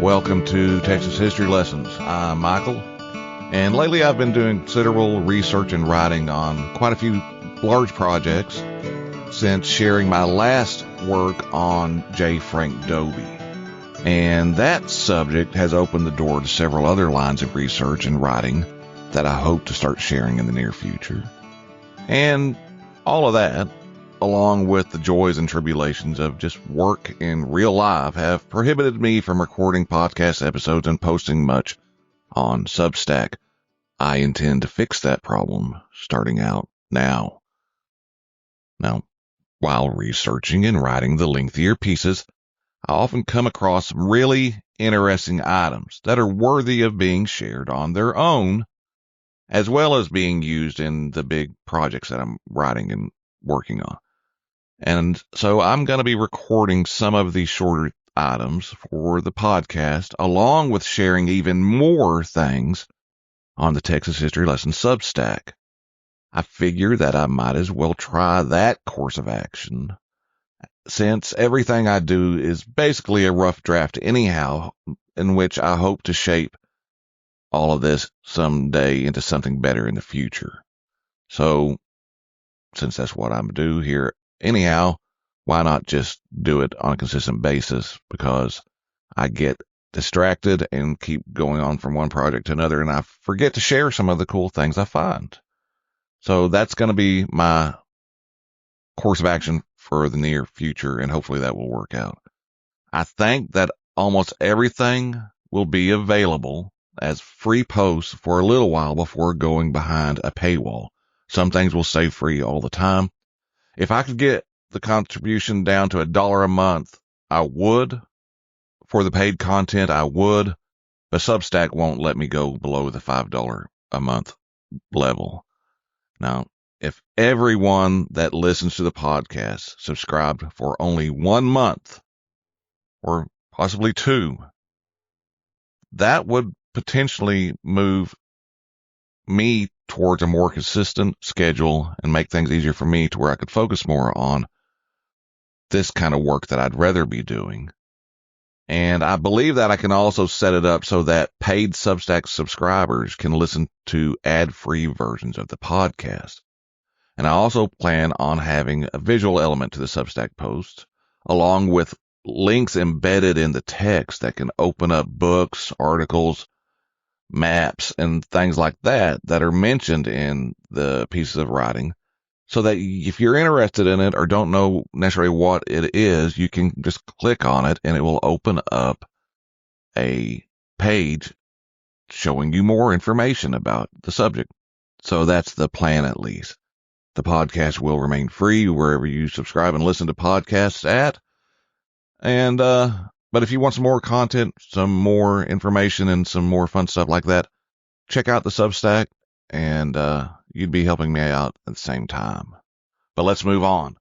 Welcome to Texas History Lessons. I'm Michael, and lately I've been doing considerable research and writing on quite a few large projects since sharing my last work on J. Frank Dobie. And that subject has opened the door to several other lines of research and writing that I hope to start sharing in the near future. And all of that, along with the joys and tribulations of just work in real life, have prohibited me from recording podcast episodes and posting much on Substack. I intend to fix that problem starting out now. Now, while researching and writing the lengthier pieces, I often come across some really interesting items that are worthy of being shared on their own, as well as being used in the big projects that I'm writing and working on. And so I'm going to be recording some of these shorter items for the podcast, along with sharing even more things on the Texas History Lesson Substack. I figure that I might as well try that course of action, since everything I do is basically a rough draft anyhow, in which I hope to shape all of this someday into something better in the future. So, since that's what I'm doing here anyhow, why not just do it on a consistent basis? Because I get distracted and keep going on from one project to another, and I forget to share some of the cool things I find. So that's going to be my course of action for the near future, and hopefully that will work out. I think that almost everything will be available as free posts for a little while before going behind a paywall. Some things will stay free all the time. If I could get the contribution down to $1 a month, I would. For the paid content, I would. But Substack won't let me go below the $5 a month level. Now, if everyone that listens to the podcast subscribed for only 1 month, or possibly 2, that would potentially move me towards a more consistent schedule and make things easier for me to where I could focus more on this kind of work that I'd rather be doing. And I believe that I can also set it up so that paid Substack subscribers can listen to ad-free versions of the podcast. And I also plan on having a visual element to the Substack post, along with links embedded in the text that can open up books, articles, maps, and things like that that are mentioned in the pieces of writing, so that if you're interested in it or don't know necessarily what it is, you can just click on it and it will open up a page showing you more information about the subject. So that's the plan, at least. The podcast will remain free wherever you subscribe and listen to podcasts at. And, but if you want some more content, some more information, and some more fun stuff like that, check out the Substack, and you'd be helping me out at the same time. But let's move on.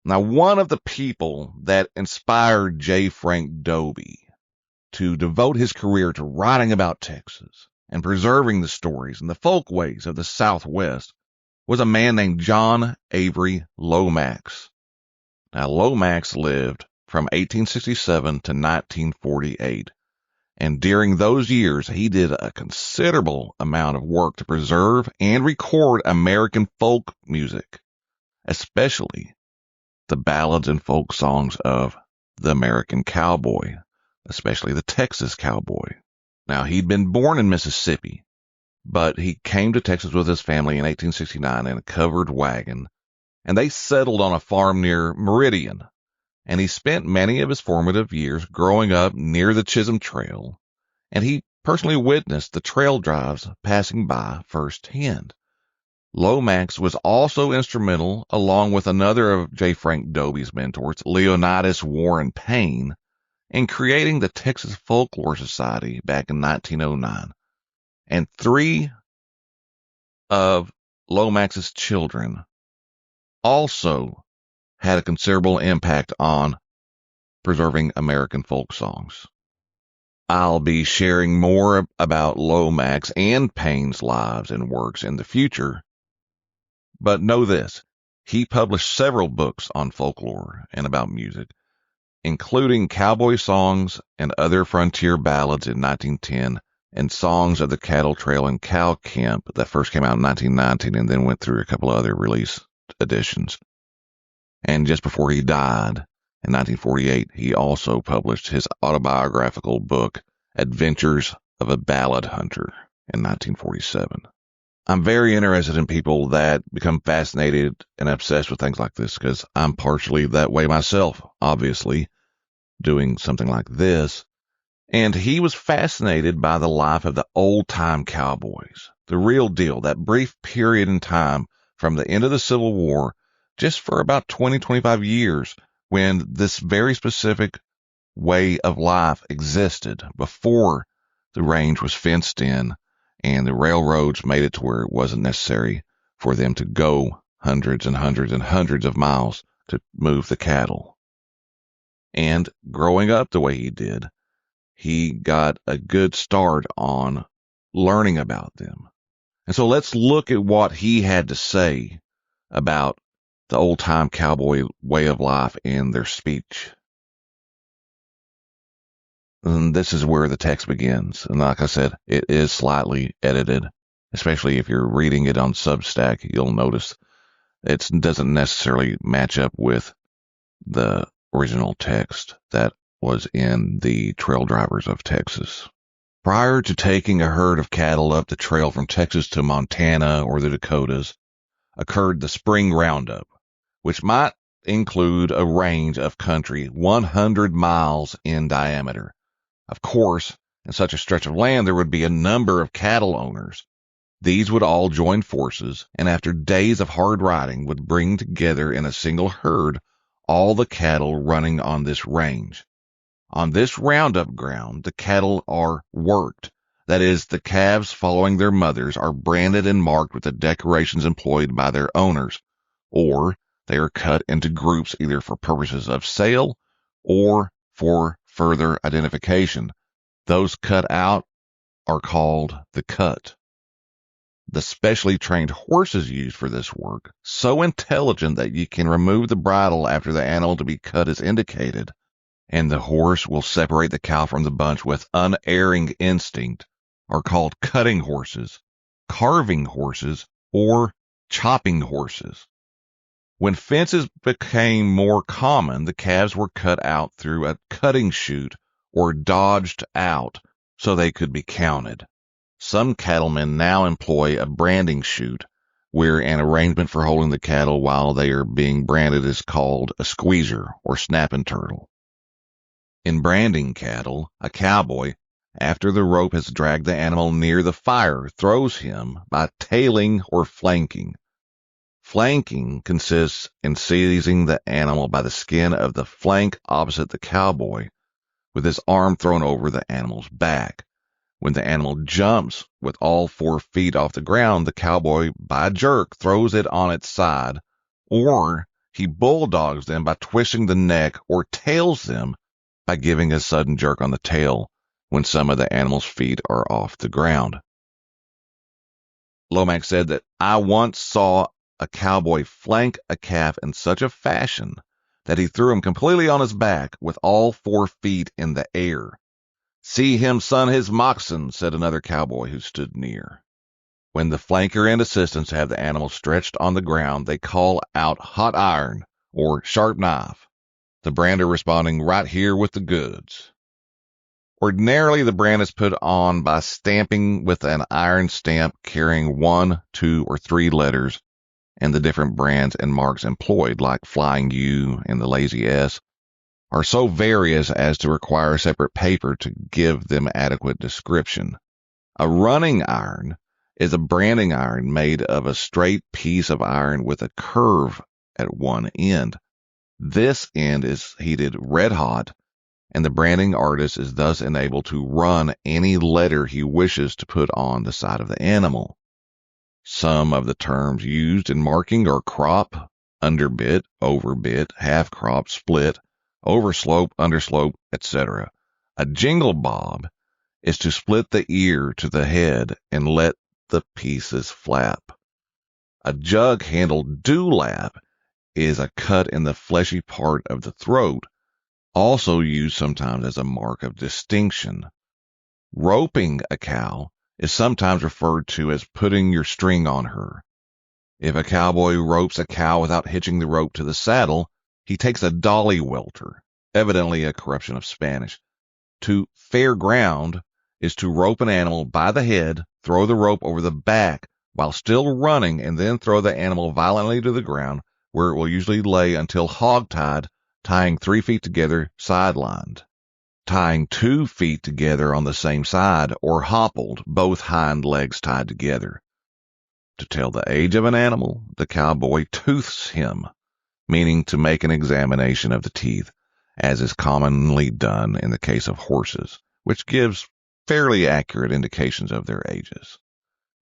Now, one of the people that inspired J. Frank Dobie to devote his career to writing about Texas and preserving the stories and the folkways of the Southwest was a man named John Avery Lomax. Now, Lomax lived from 1867 to 1948. And during those years, he did a considerable amount of work to preserve and record American folk music, especially the ballads and folk songs of the American cowboy, especially the Texas cowboy. Now, he'd been born in Mississippi, but he came to Texas with his family in 1869 in a covered wagon, and they settled on a farm near Meridian. And he spent many of his formative years growing up near the Chisholm Trail, and he personally witnessed the trail drives passing by firsthand. Lomax was also instrumental, along with another of J. Frank Dobie's mentors, Leonidas Warren Payne, in creating the Texas Folklore Society back in 1909. And 3 of Lomax's children also had a considerable impact on preserving American folk songs. I'll be sharing more about Lomax and Payne's lives and works in the future, but know this: he published several books on folklore and about music, including cowboy songs and other frontier ballads in 1910 and songs of the cattle trail and cow camp that first came out in 1919 and then went through a couple of other release editions. And just before he died in 1948, he also published his autobiographical book, Adventures of a Ballad Hunter, in 1947. I'm very interested in people that become fascinated and obsessed with things like this because I'm partially that way myself, obviously, doing something like this. And he was fascinated by the life of the old-time cowboys, the real deal, that brief period in time from the end of the Civil War, just for about 20, 25 years, when this very specific way of life existed before the range was fenced in and the railroads made it to where it wasn't necessary for them to go hundreds and hundreds and hundreds of miles to move the cattle. And growing up the way he did, he got a good start on learning about them. And so let's look at what he had to say about the old-time cowboy way of life and their speech. And this is where the text begins. And like I said, it is slightly edited, especially if you're reading it on Substack. You'll notice it doesn't necessarily match up with the original text that was in the Trail Drivers of Texas. Prior to taking a herd of cattle up the trail from Texas to Montana or the Dakotas, occurred the spring roundup, which might include a range of country 100 miles in diameter. Of course, in such a stretch of land, there would be a number of cattle owners. These would all join forces, and after days of hard riding, would bring together in a single herd all the cattle running on this range. On this roundup ground, the cattle are worked. That is, the calves following their mothers are branded and marked with the decorations employed by their owners, or they are cut into groups either for purposes of sale or for further identification. Those cut out are called the cut. The specially trained horses used for this work, so intelligent that you can remove the bridle after the animal to be cut is indicated, and the horse will separate the cow from the bunch with unerring instinct, are called cutting horses, carving horses, or chopping horses. When fences became more common, the calves were cut out through a cutting chute or dodged out so they could be counted. Some cattlemen now employ a branding chute, where an arrangement for holding the cattle while they are being branded is called a squeezer or snapping turtle. In branding cattle, a cowboy, after the rope has dragged the animal near the fire, throws him by tailing or flanking. Flanking consists in seizing the animal by the skin of the flank opposite the cowboy, with his arm thrown over the animal's back. When the animal jumps with all 4 feet off the ground, the cowboy, by a jerk, throws it on its side, or he bulldogs them by twisting the neck, or tails them by giving a sudden jerk on the tail when some of the animal's feet are off the ground. Lomax said that, "I once saw a cowboy flank a calf in such a fashion that he threw him completely on his back with all 4 feet in the air. See him sun his moccasin," said another cowboy who stood near. When the flanker and assistants have the animal stretched on the ground, they call out hot iron or sharp knife, the brander responding, "Right here with the goods." Ordinarily, the brand is put on by stamping with an iron stamp carrying 1, 2, or 3 letters, and the different brands and marks employed, like Flying U and the Lazy S, are so various as to require separate paper to give them adequate description. A running iron is a branding iron made of a straight piece of iron with a curve at one end. This end is heated red hot, and the branding artist is thus enabled to run any letter he wishes to put on the side of the animal. Some of the terms used in marking are crop, underbit, overbit, half crop, split, overslope, underslope, etc. A jingle bob is to split the ear to the head and let the pieces flap. A jug-handled dewlap is a cut in the fleshy part of the throat also used sometimes as a mark of distinction. Roping a cow is sometimes referred to as putting your string on her. If a cowboy ropes a cow without hitching the rope to the saddle, he takes a dolly welter, evidently a corruption of Spanish. To fair ground is to rope an animal by the head, throw the rope over the back while still running, and then throw the animal violently to the ground, where it will usually lay until hog-tied, tying 3 feet together sidelined, tying 2 feet together on the same side, or hoppled, both hind legs tied together. To tell the age of an animal, the cowboy tooths him, meaning to make an examination of the teeth, as is commonly done in the case of horses, which gives fairly accurate indications of their ages.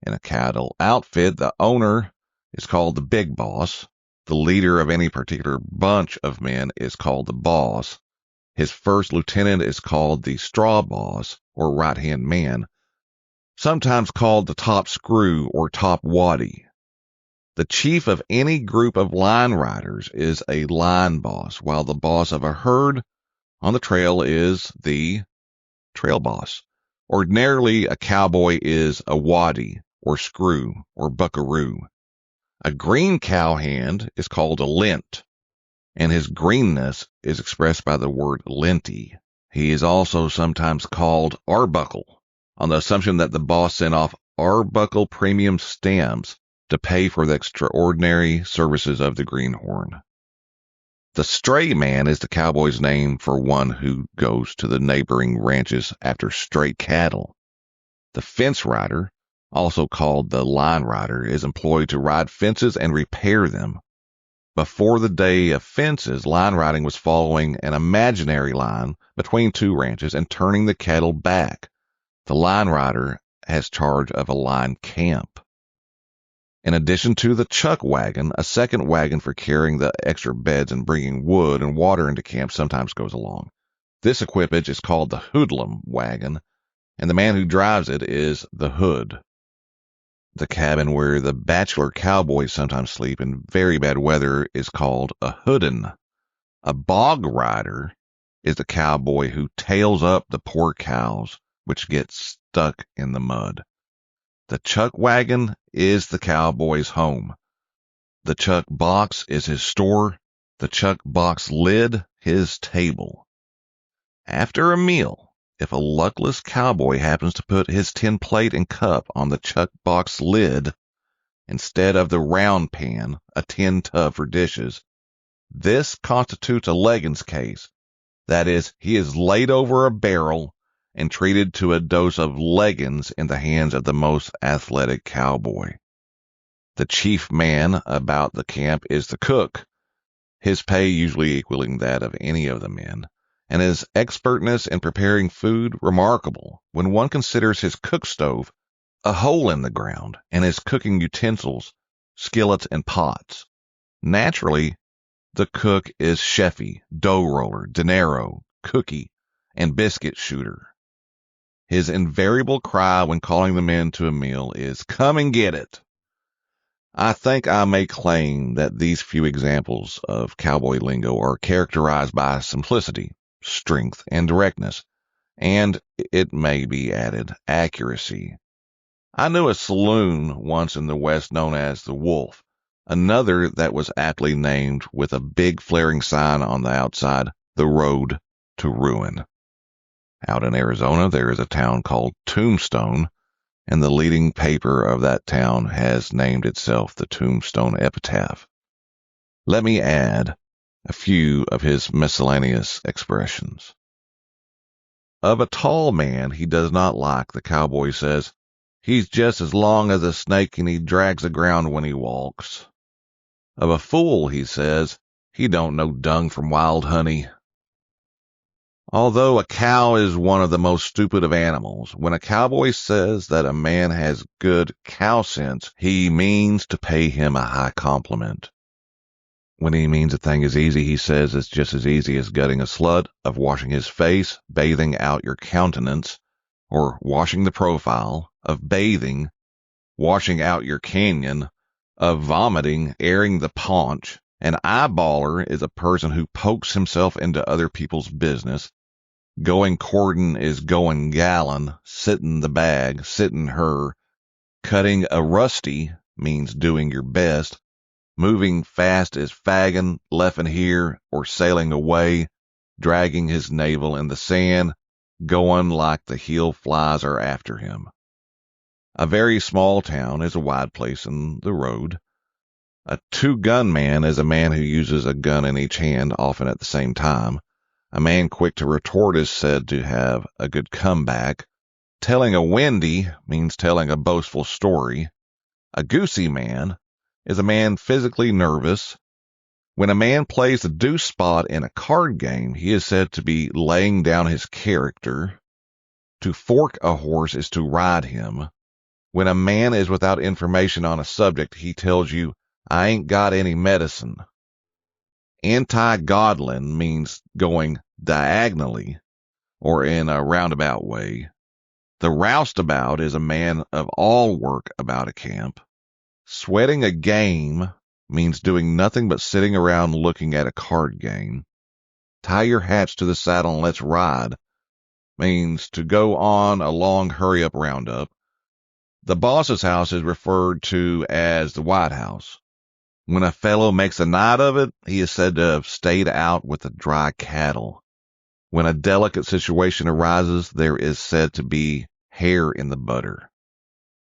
In a cattle outfit, the owner is called the big boss. The leader of any particular bunch of men is called the boss. His first lieutenant is called the straw boss, or right-hand man, sometimes called the top screw or top waddy. The chief of any group of line riders is a line boss, while the boss of a herd on the trail is the trail boss. Ordinarily, a cowboy is a waddy, or screw, or buckaroo. A green cowhand is called a lint, and his greenness is expressed by the word linty. He is also sometimes called arbuckle, on the assumption that the boss sent off arbuckle premium stamps to pay for the extraordinary services of the greenhorn. The stray man is the cowboy's name for one who goes to the neighboring ranches after stray cattle. The fence rider, also called the line rider, is employed to ride fences and repair them. Before the day of fences, line riding was following an imaginary line between 2 ranches and turning the cattle back. The line rider has charge of a line camp. In addition to the chuck wagon, a second wagon for carrying the extra beds and bringing wood and water into camp sometimes goes along. This equipage is called the hoodlum wagon, and the man who drives it is the hood. The cabin where the bachelor cowboys sometimes sleep in very bad weather is called a hoodin. A bog rider is the cowboy who tails up the poor cows which get stuck in the mud. The chuck wagon is the cowboy's home. The chuck box is his store. The chuck box lid his table. After a meal, if a luckless cowboy happens to put his tin plate and cup on the chuck box lid instead of the round pan, a tin tub for dishes, this constitutes a leggings case. That is, he is laid over a barrel and treated to a dose of leggings in the hands of the most athletic cowboy. The chief man about the camp is the cook, his pay usually equaling that of any of the men, and his expertness in preparing food remarkable when one considers his cook stove a hole in the ground and his cooking utensils, skillets, and pots. Naturally, the cook is chefy, dough roller, dinero, cookie, and biscuit shooter. His invariable cry when calling the men to a meal is, "Come and get it." I think I may claim that these few examples of cowboy lingo are characterized by simplicity, strength, and directness, and, it may be added, accuracy. I knew a saloon once in the West known as the Wolf, another that was aptly named with a big flaring sign on the outside, "The Road to Ruin." Out in Arizona, there is a town called Tombstone, and the leading paper of that town has named itself the Tombstone Epitaph. Let me add a few of his miscellaneous expressions. Of a tall man he does not like, the cowboy says, "He's just as long as a snake and he drags the ground when he walks." Of a fool he says, "He don't know dung from wild honey." Although a cow is one of the most stupid of animals, when a cowboy says that a man has good cow sense, he means to pay him a high compliment. When he means a thing is easy, he says it's just as easy as gutting a slut, of washing his face, bathing out your countenance, or washing the profile, of bathing, washing out your canyon, of vomiting, airing the paunch, An eyeballer is a person who pokes himself into other people's business. Going courtin' is going gallon, sittin' the bag, sittin' her. Cutting a rusty means doing your best. Moving fast is faggin', leffin' here, or sailing away, dragging his navel in the sand, going like the heel flies are after him. A very small town is a wide place in the road. A two-gun man is a man who uses a gun in each hand, often at the same time. A man quick to retort is said to have a good comeback. Telling a windy means telling a boastful story. A goosey man is a man physically nervous. When a man plays the deuce spot in a card game, he is said to be laying down his character. To fork a horse is to ride him. When a man is without information on a subject, he tells you, I ain't got any medicine. Anti-godlin means going diagonally or in a roundabout way. The roustabout is a man of all work about a camp. Sweating a game means doing nothing but sitting around looking at a card game. Tie your hats to the saddle and let's ride means to go on a long hurry-up roundup. The boss's house is referred to as the White House. When a fellow makes a night of it, he is said to have stayed out with the dry cattle. When a delicate situation arises, there is said to be hair in the butter.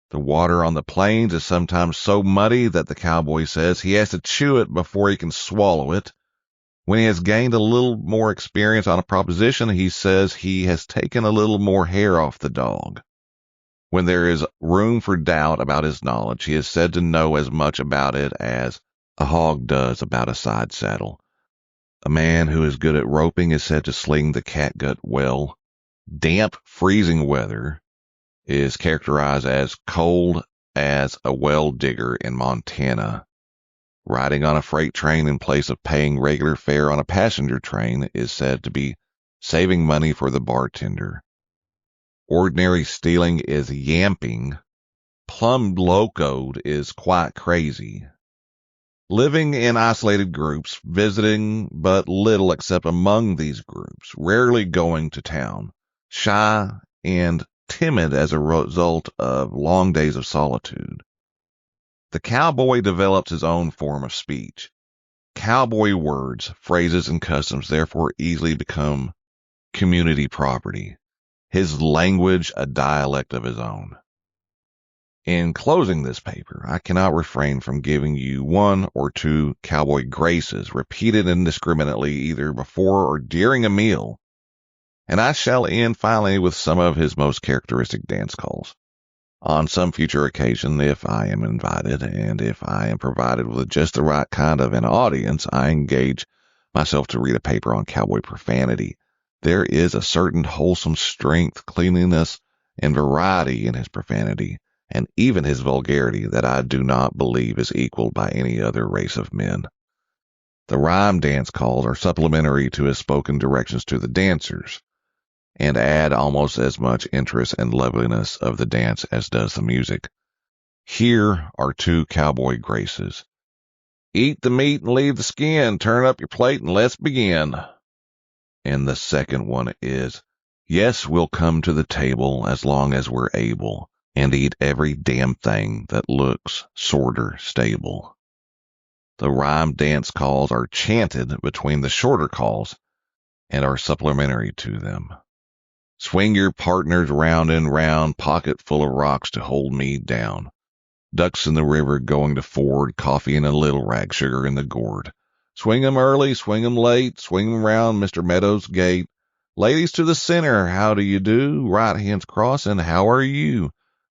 The water on the plains is sometimes so muddy that the cowboy says he has to chew it before he can swallow it. When he has gained a little more experience on a proposition, he says he has taken a little more hair off the dog. When there is room for doubt about his knowledge, he is said to know as much about it as a hog does about a side saddle. A man who is good at roping is said to sling the catgut well. Damp, freezing weather is characterized as cold as a well digger in Montana. Riding on a freight train in place of paying regular fare on a passenger train is said to be saving money for the bartender. Ordinary stealing is yamping. Plumb locoed is quite crazy. Living in isolated groups, visiting but little except among these groups, rarely going to town, shy and timid as a result of long days of solitude. The cowboy develops his own form of speech. Cowboy words, phrases, and customs therefore easily become community property, his language a dialect of his own. In closing this paper, I cannot refrain from giving you one or two cowboy graces repeated indiscriminately either before or during a meal, and I shall end finally with some of his most characteristic dance calls. On some future occasion, if I am invited and if I am provided with just the right kind of an audience, I engage myself to read a paper on cowboy profanity. There is a certain wholesome strength, cleanliness, and variety in his profanity, and even his vulgarity, that I do not believe is equaled by any other race of men. The rhyme dance calls are supplementary to his spoken directions to the dancers, and add almost as much interest and loveliness of the dance as does the music. Here are two cowboy graces. Eat the meat and leave the skin, turn up your plate and let's begin. And the second one is, yes, we'll come to the table as long as we're able, and eat every damn thing that looks sorter stable. The rhyme dance calls are chanted between the shorter calls and are supplementary to them. Swing your partners round and round, pocket full of rocks to hold me down. Ducks in the river going to ford, coffee in a little rag, sugar in the gourd. Swing 'em early, swing 'em late, swing 'em round Mr. Meadows' gate. Ladies to the center, how do you do? Right hands crossing, how are you?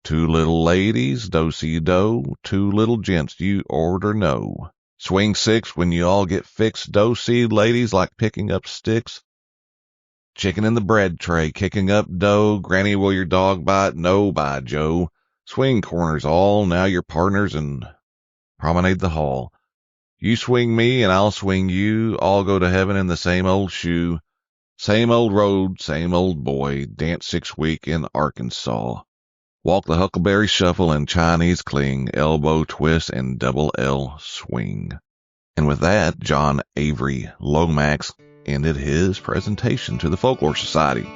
Two little ladies, do-si-do. Two little gents, you order no. Swing six when you all get fixed. Do-si, ladies, like picking up sticks. Chicken in the bread tray, kicking up dough. Granny, will your dog bite? No, by Joe. Swing corners all, now you're partners, and promenade the hall. You swing me and I'll swing you, all go to heaven in the same old shoe. Same old road, same old boy, dance 6 week in Arkansas. Walk the huckleberry shuffle and Chinese cling, elbow twist and double L swing. And with that, John Avery Lomax ended his presentation to the Folklore Society.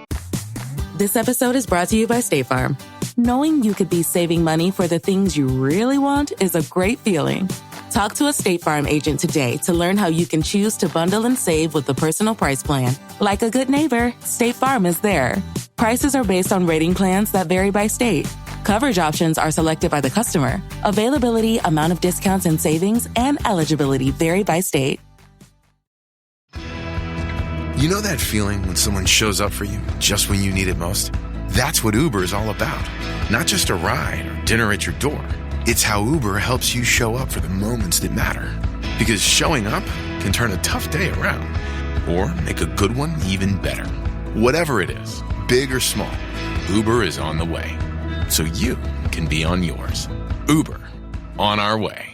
This episode is brought to you by State Farm. Knowing you could be saving money for the things you really want is a great feeling. Talk to a State Farm agent today to learn how you can choose to bundle and save with the Personal Price Plan. Like a good neighbor, State Farm is there. Prices are based on rating plans that vary by state. Coverage options are selected by the customer. Availability, amount of discounts and savings, and eligibility vary by state. You know that feeling when someone shows up for you just when you need it most? That's what Uber is all about. Not just a ride or dinner at your door. It's how Uber helps you show up for the moments that matter. Because showing up can turn a tough day around or make a good one even better. Whatever it is, big or small, Uber is on the way. So you can be on yours. Uber, on our way.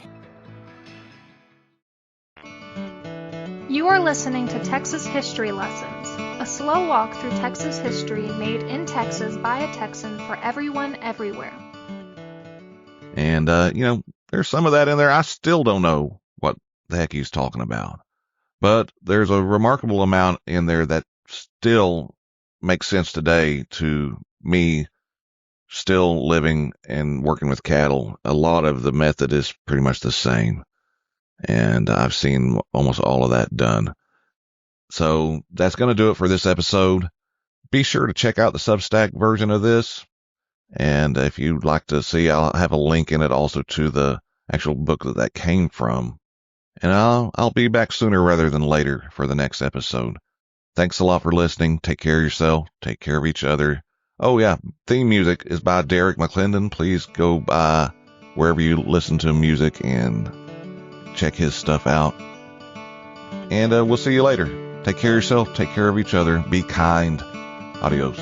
You are listening to Texas History Lessons, a slow walk through Texas history made in Texas by a Texan for everyone, everywhere. And, there's some of that in there. I still don't know what the heck he's talking about. But there's a remarkable amount in there that still makes sense today to me, still living and working with cattle. A lot of the method is pretty much the same. And I've seen almost all of that done. So that's going to do it for this episode. Be sure to check out the Substack version of this. And if you'd like to see, I'll have a link in it also to the actual book that came from. And I'll be back sooner rather than later for the next episode. Thanks a lot for listening. Take care of yourself. Take care of each other. Oh yeah, theme music is by Derek McClendon. Please go by wherever you listen to music and check his stuff out. And we'll see you later. Take care of yourself. Take care of each other. Be kind. Adios.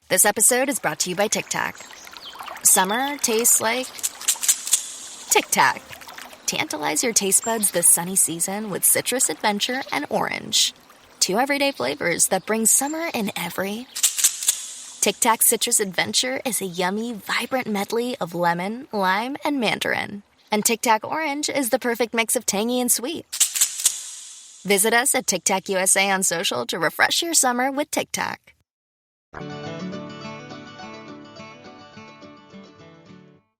This episode is brought to you by Tic Tac. Summer tastes like Tic Tac. Tantalize your taste buds this sunny season with citrus adventure and orange. 2 everyday flavors that bring summer in every. Tic Tac Citrus Adventure is a yummy, vibrant medley of lemon, lime, and mandarin. And Tic Tac Orange is the perfect mix of tangy and sweet. Visit us at Tic Tac USA on social to refresh your summer with Tic Tac.